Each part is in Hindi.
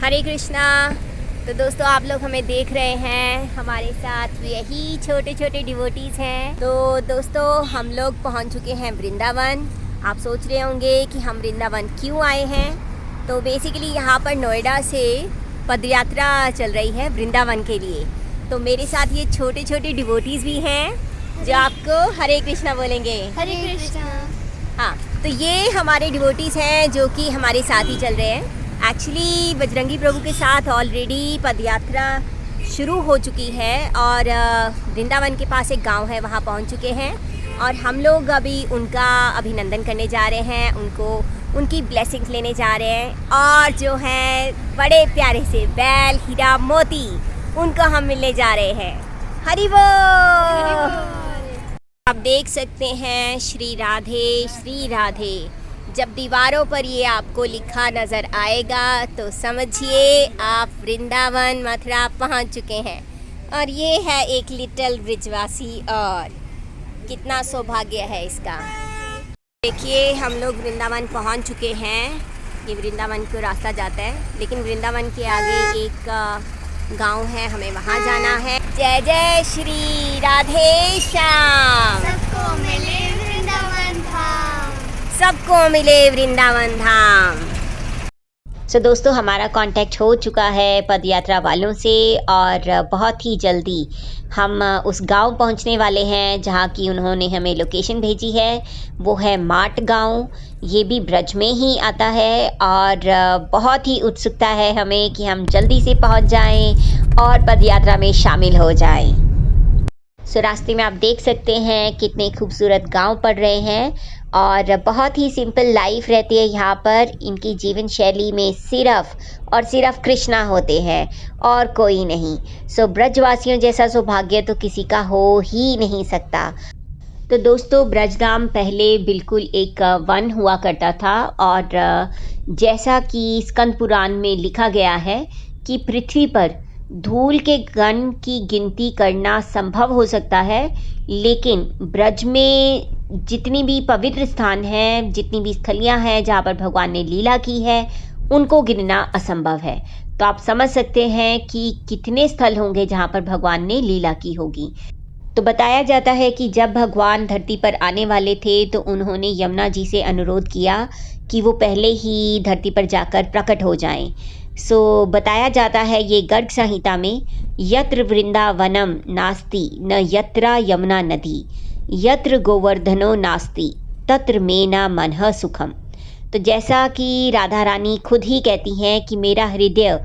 हरे कृष्णा। तो दोस्तों आप लोग हमें देख रहे हैं, हमारे साथ यही छोटे छोटे डिवोटीज़ हैं। तो दोस्तों हम लोग पहुंच चुके हैं वृंदावन। आप सोच रहे होंगे कि हम वृंदावन क्यों आए हैं। तो बेसिकली यहाँ पर नोएडा से पदयात्रा चल रही है वृंदावन के लिए। तो मेरे साथ ये छोटे छोटे डिवोटीज़ भी हैं जो आपको हरे कृष्णा बोलेंगे। हरे कृष्णा। हाँ, तो ये हमारे डिवोटीज़ हैं जो कि हमारे साथ ही चल रहे हैं। एक्चुअली बजरंगी प्रभु के साथ ऑलरेडी पदयात्रा शुरू हो चुकी है और वृंदावन के पास एक गांव है, वहां पहुंच चुके हैं और हम लोग अभी उनका अभिनंदन करने जा रहे हैं, उनकी ब्लेसिंग्स लेने जा रहे हैं। और जो हैं बड़े प्यारे से बैल हीरा मोती, उनको हम मिलने जा रहे हैं। हरि बोल। आप देख सकते हैं श्री राधे। जब दीवारों पर ये आपको लिखा नज़र आएगा तो समझिए आप वृंदावन मथुरा पहुंच चुके हैं। और ये है एक लिटिल ब्रिजवासी, और कितना सौभाग्य है इसका। देखिए हम लोग वृंदावन पहुंच चुके हैं। ये वृंदावन को रास्ता जाता है, लेकिन वृंदावन के आगे एक गांव है, हमें वहां जाना है। जय जय श्री राधे श्याम। सबको मिले वृंदावन धाम। सबको मिले वृंदावन धाम। सो दोस्तों हमारा कांटेक्ट हो चुका है पदयात्रा वालों से और बहुत ही जल्दी हम उस गांव पहुंचने वाले हैं जहां की उन्होंने हमें लोकेशन भेजी है। वो है माट गांव। ये भी ब्रज में ही आता है और बहुत ही उत्सुकता है हमें कि हम जल्दी से पहुंच जाएं और पदयात्रा में शामिल हो जाएं। सो रास्ते में आप देख सकते हैं कितने खूबसूरत गांव पड़ रहे हैं और बहुत ही सिंपल लाइफ रहती है यहाँ पर। इनकी जीवन शैली में सिर्फ कृष्णा होते हैं और कोई नहीं। सो ब्रजवासियों जैसा सौभाग्य तो किसी का हो ही नहीं सकता। तो दोस्तों ब्रजधाम पहले बिल्कुल एक वन हुआ करता था और जैसा कि स्कंद पुराण में लिखा गया है कि पृथ्वी पर धूल के कण की गिनती करना संभव हो सकता है, लेकिन ब्रज में जितनी भी पवित्र स्थान हैं, जितनी भी स्थलियां हैं जहाँ पर भगवान ने लीला की है, उनको गिनना असंभव है। तो आप समझ सकते हैं कि कितने स्थल होंगे जहाँ पर भगवान ने लीला की होगी। तो बताया जाता है कि जब भगवान धरती पर आने वाले थे तो उन्होंने यमुना जी से अनुरोध किया कि वो पहले ही धरती पर जाकर प्रकट हो जाएं। सो बताया जाता है ये गर्ग संहिता में, यत्र वृंदावनम नास्ति न यत्रा यमुना नदी, यत्र गोवर्धनो नास्ति तत्र मेना मनः सुखम। तो जैसा कि राधा रानी खुद ही कहती हैं कि मेरा हृदय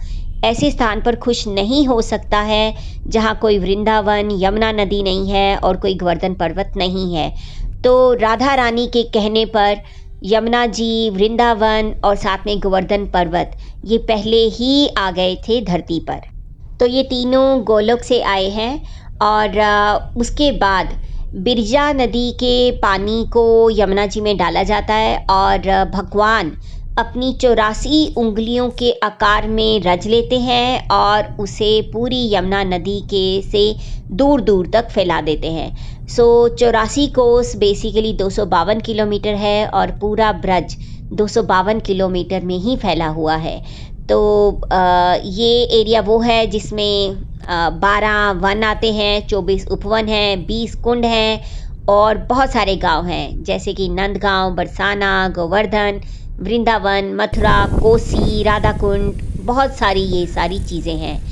ऐसे स्थान पर खुश नहीं हो सकता है जहाँ कोई वृंदावन, यमुना नदी नहीं है और कोई गोवर्धन पर्वत नहीं है। तो राधा रानी के कहने पर यमुना जी, वृंदावन और साथ में गोवर्धन पर्वत ये पहले ही आ गए थे धरती पर। तो ये तीनों गोलोक से आए हैं और उसके बाद बिरजा नदी के पानी को यमुना जी में डाला जाता है और भगवान अपनी 84 उंगलियों के आकार में रच लेते हैं और उसे पूरी यमुना नदी के से दूर दूर तक फैला देते हैं। सो 84 कोस बेसिकली 252 किलोमीटर है और पूरा ब्रज 252 किलोमीटर में ही फैला हुआ है। तो ये एरिया वो है जिसमें 12 वन आते हैं, 24 उपवन हैं, 20 कुंड हैं और बहुत सारे गांव हैं जैसे कि नंदगांव, बरसाना, गोवर्धन, वृंदावन, मथुरा, कोसी, राधा कुंड, बहुत सारी ये सारी चीज़ें हैं।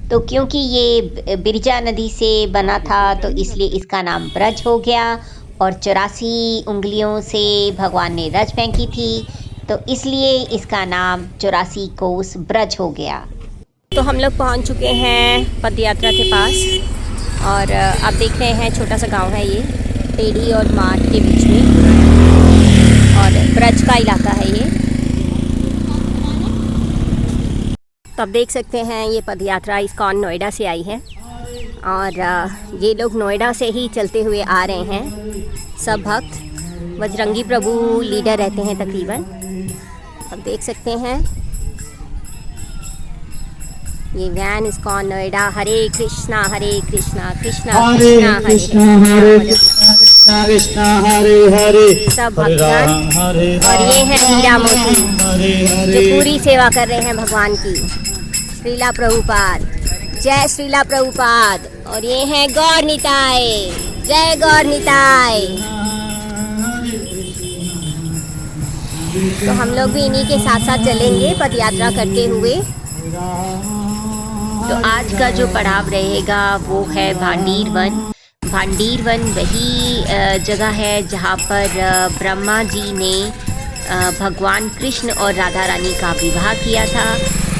तो क्योंकि ये बिरजा नदी से बना था तो इसलिए इसका नाम ब्रज हो गया और 84 उंगलियों से भगवान ने रच फेंकी थी तो इसलिए इसका नाम 84 कोस ब्रज हो गया। तो हम लोग पहुंच चुके हैं पदयात्रा के पास और आप देख रहे हैं छोटा सा गांव है ये, पेड़ी और माट के बीच में और ब्रज का इलाका है ये। तो आप देख सकते हैं ये पदयात्रा इस्कॉन नोएडा से आई है और ये लोग नोएडा से ही चलते हुए आ रहे हैं। सब भक्त बजरंगी प्रभु लीडर रहते हैं तकरीबन। आप देख सकते हैं ये वैन इस्कॉन नोएडा। हरे कृष्णा कृष्णा कृष्णा हरे कृष्णा कृष्णा हरे कृष्णा कृष्ण हरे हरे सब हरे भक्तगण राम हरे और राम ये है हीरा मोती हरे जो हरे पूरी सेवा कर रहे हैं भगवान की। श्रीला प्रभुपाद, जय श्रीला प्रभुपाद। और ये है गौर निताय, जय गौर निताय। तो हम लोग भी इन्हीं के साथ साथ चलेंगे पद यात्रा करते हुए। तो आज का जो पड़ाव रहेगा वो है भांडीर वन। भांडीर वन वही जगह है जहाँ पर ब्रह्मा जी ने भगवान कृष्ण और राधा रानी का विवाह किया था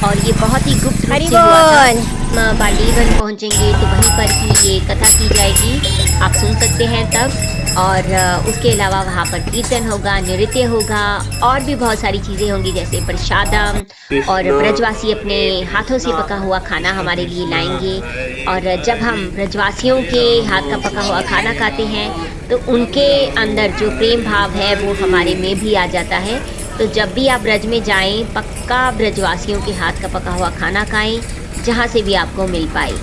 और ये बहुत ही गुप्त रूप से हुआ था। भांडीर वन पहुँचेंगे तो वहीं पर ही ये कथा की जाएगी, आप सुन सकते हैं तब। और उसके अलावा वहाँ पर कीर्तन होगा, नृत्य होगा और भी बहुत सारी चीज़ें होंगी जैसे प्रसादम, और ब्रजवासी अपने हाथों से पका हुआ खाना हमारे लिए लाएंगे। और जब हम ब्रजवासियों के हाथ का पका हुआ खाना खाते हैं तो उनके अंदर जो प्रेम भाव है वो हमारे में भी आ जाता है। तो जब भी आप ब्रज में जाएं पक्का ब्रजवासियों के हाथ का पका हुआ खाना खाएं, जहाँ से भी आपको मिल पाए।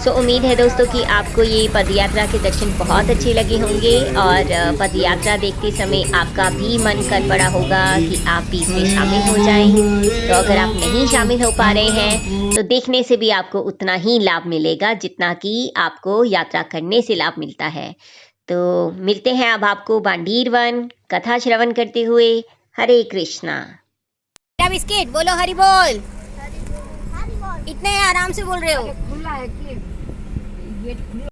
सो उम्मीद है दोस्तों कि आपको ये पदयात्रा के दर्शन बहुत अच्छे लगे होंगे और पदयात्रा देखते समय आपका भी मन कर पड़ा होगा कि आप भी इसमें शामिल हो जाएं। तो अगर आप नहीं शामिल हो पा रहे हैं तो देखने से भी आपको उतना ही लाभ मिलेगा जितना कि आपको यात्रा करने से लाभ मिलता है। तो मिलते हैं अब आपको भांडीर वन कथा श्रवण करते हुए। हरे कृष्णा। बिस्किट बोलो हरि बोल। इतने आराम से बोल रहे हो।